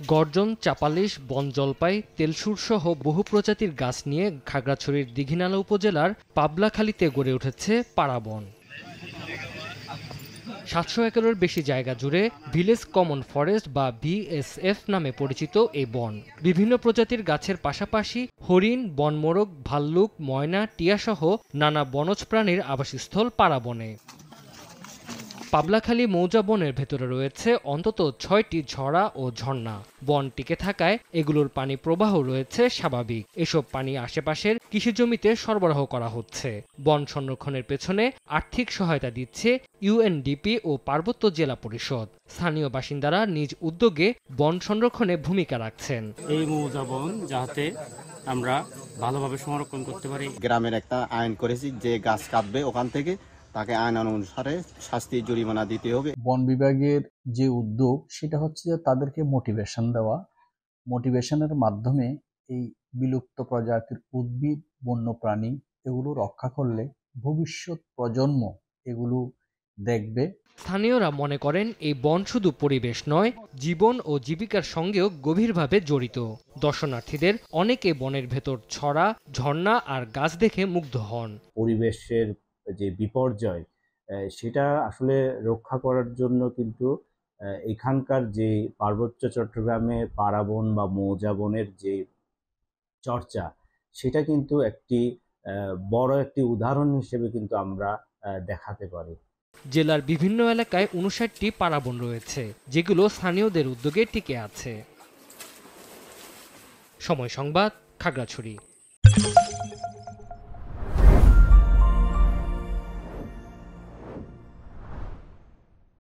গর্জন, চাপালিশ, বনজলপাই, তেলসুর সহ বহু প্রজাতির গাছ নিয়ে খাগড়াছড়ির দীঘিনালা উপজেলার পাবলাখালীতে গড়ে উঠেছে পাড়া বন। ৭০০ একরের বেশি জায়গা জুড়ে ভিলেজ কমন ফরেস্ট বা ভিএসএফ নামে পরিচিত এই বন। বিভিন্ন প্রজাতির গাছের পাশাপাশি হরিণ, বনমোরগ, ভাল্লুক, ময়না, টিয়াসহ নানা বনজ প্রাণীর আবাসস্থল পাড়া বনে। পাবলাখালী মৌজা বনের ভেতরে রয়েছে অন্তত ৬টি ঝরা ও ঝর্ণা। বন টিকে থাকায় এগুলোর পানি প্রবাহ রয়েছে স্বাভাবিক। এসব পানি আশেপাশের কৃষিজমিতে সরবরাহ করা হচ্ছে। বন সংরক্ষণের পেছনে আর্থিক সহায়তা দিচ্ছে ইউএনডিপি ও পার্বত্য জেলা পরিষদ। স্থানীয় বাসিন্দারা নিজ উদ্যোগে বন সংরক্ষণে ভূমিকা রাখছেন। এই মৌজা বন যাতে আমরা ভালোভাবে সংরক্ষণ করতে পারি। গ্রামের একটা আইন করেছি, যে গাছ কাটবে ওখান থেকে তাকে আইন অনুসারে শাস্তি, জরিমানা দিতে হবে। বন বিভাগের যে উদ্যোগ সেটা হচ্ছে যে তাদেরকে মোটিভেশন দেওয়া। মোটিভেশনের মাধ্যমে এই বিলুপ্ত প্রজাতির উদ্ভিদ, বন্যপ্রাণী এগুলো রক্ষা করলে ভবিষ্যৎ প্রজন্ম এগুলো দেখবে। স্থানীয়রা মনে করেন এই বন শুধু পরিবেশ নয়, জীবন ও জীবিকার সঙ্গেও গভীরভাবে জড়িত। দর্শনার্থীদের অনেকে বনের ভেতর ছড়া, ঝর্ণা আর গাছ দেখে মুগ্ধ হন। পরিবেশের যে বিপর্যয় সেটা আসলে রক্ষা করার জন্য কিন্তু এখানকার যে পার্বত্য চট্টগ্রামে পাড়া বন বা মৌজা বনের যে চর্চা, সেটা কিন্তু একটি বড় একটি উদাহরণ হিসেবে কিন্তু আমরা দেখাতে পারি। জেলার বিভিন্ন এলাকায় ৫৯টি পাড়া বন রয়েছে, যেগুলো স্থানীয়দের উদ্যোগে টিকে আছে। সময় সংবাদ, খাগড়াছড়ি।